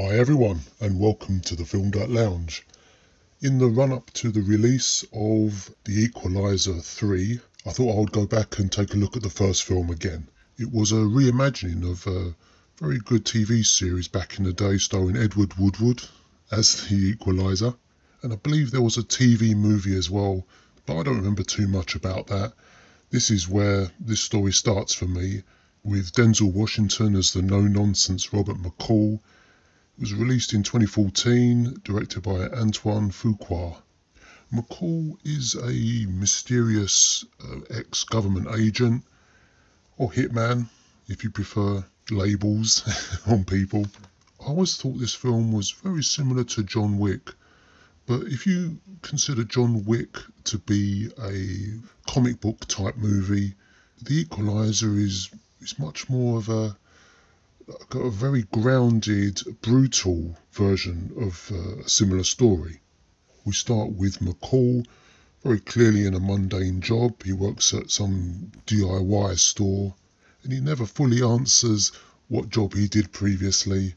Hi everyone, and welcome to the FilmDirt Lounge. In the run-up to the release of The Equalizer 3, I thought I would go back and take a look at the first film again. It was a reimagining of a very good TV series back in the day starring Edward Woodward as the Equalizer. And I believe there was a TV movie as well, but I don't remember too much about that. This is where this story starts for me, with Denzel Washington as the no-nonsense Robert McCall. It was released in 2014, directed by Antoine Fuqua. McCall is a mysterious ex-government agent, or hitman, if you prefer labels on people. I always thought this film was very similar to John Wick, but if you consider John Wick to be a comic book type movie, The Equalizer is much more of a very grounded, brutal version of a similar story. We start with McCall, very clearly in a mundane job. He works at some DIY store, and he never fully answers what job he did previously.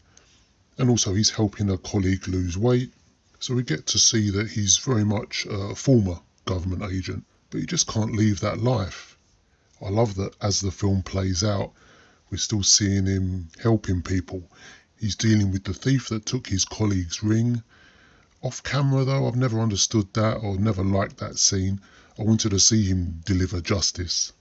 And also he's helping a colleague lose weight. So we get to see that he's very much a former government agent, but he just can't leave that life. I love that as the film plays out, we're still seeing him helping people. He's dealing with the thief that took his colleague's ring. Off camera though, I've never understood that or never liked that scene. I wanted to see him deliver justice.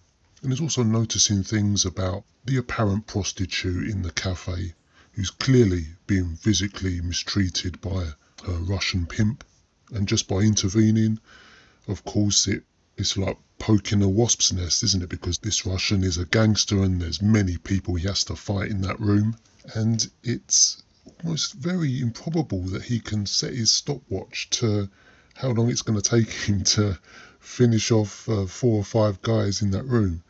And he's also noticing things about the apparent prostitute in the cafe, who's clearly being physically mistreated by her Russian pimp. And just by intervening, of course, it's like poking a wasp's nest, isn't it? Because this Russian is a gangster and there's many people he has to fight in that room. And it's almost very improbable that he can set his stopwatch to how long it's going to take him to finish off 4 or 5 guys in that room.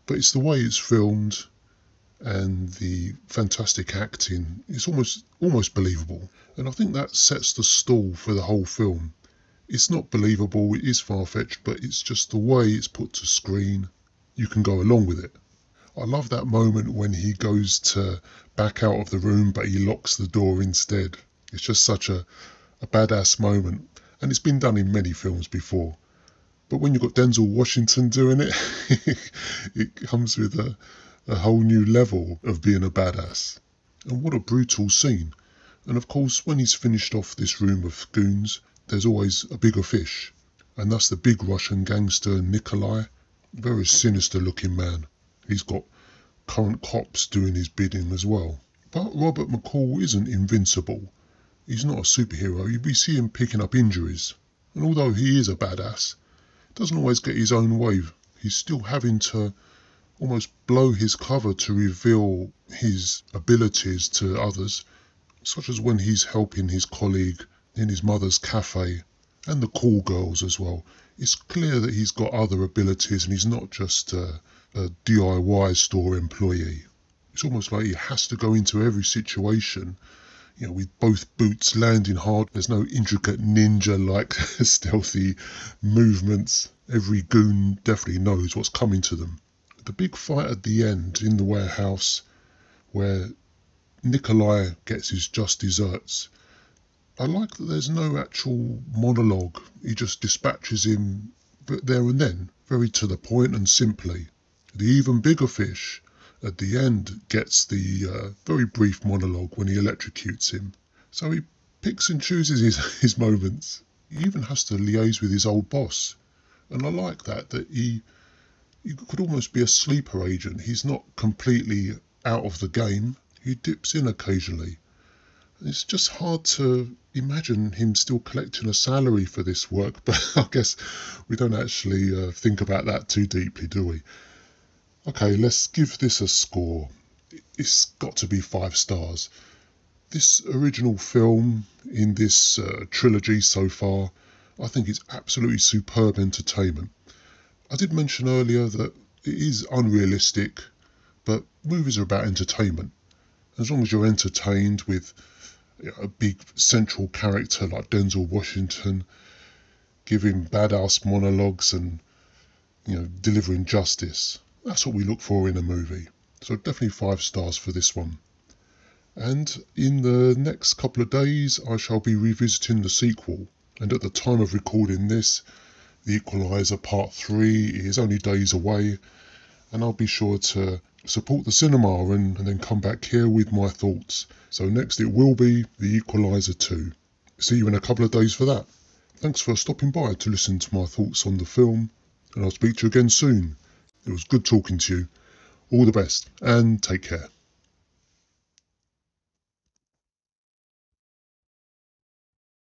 But it's the way it's filmed and the fantastic acting. It's almost believable. And I think that sets the stall for the whole film. It's not believable, it is far-fetched, but it's just the way it's put to screen. You can go along with it. I love that moment when he goes to back out of the room, but he locks the door instead. It's just such a badass moment. And it's been done in many films before. But when you've got Denzel Washington doing it, it comes with a whole new level of being a badass. And what a brutal scene. And of course, when he's finished off this room of goons, there's always a bigger fish, and that's the big Russian gangster Nikolai. Very sinister looking man. He's got current cops doing his bidding as well. But Robert McCall isn't invincible. He's not a superhero. You see him picking up injuries, and although he is a badass, doesn't always get his own way. He's still having to almost blow his cover to reveal his abilities to others, such as when he's helping his colleague in his mother's cafe, and the call girls as well. It's clear that he's got other abilities and he's not just a DIY store employee. It's almost like he has to go into every situation, with both boots landing hard. There's no intricate ninja-like stealthy movements. Every goon definitely knows what's coming to them. The big fight at the end in the warehouse, where Nikolai gets his just desserts, I like that there's no actual monologue. He just dispatches him there and then, very to the point and simply. The even bigger fish at the end gets the very brief monologue when he electrocutes him. So he picks and chooses his moments. He even has to liaise with his old boss. And I like that he could almost be a sleeper agent. He's not completely out of the game. He dips in occasionally. It's just hard to imagine him still collecting a salary for this work, but I guess we don't actually think about that too deeply, do we? Okay, let's give this a score. It's got to be 5 stars. This original film in this trilogy so far, I think it's absolutely superb entertainment. I did mention earlier that it is unrealistic, but movies are about entertainment. As long as you're entertained with a big central character like Denzel Washington giving badass monologues and delivering justice, that's what we look for in a movie. So definitely 5 stars for this one. And in the next couple of days I shall be revisiting the sequel, and at the time of recording this, The Equalizer Part 3 is only days away, and I'll be sure to support the cinema and then come back here with my thoughts. So next it will be The Equalizer 2. See you in a couple of days for that. Thanks for stopping by to listen to my thoughts on the film, and I'll speak to you again soon. It was good talking to you. All the best, and take care.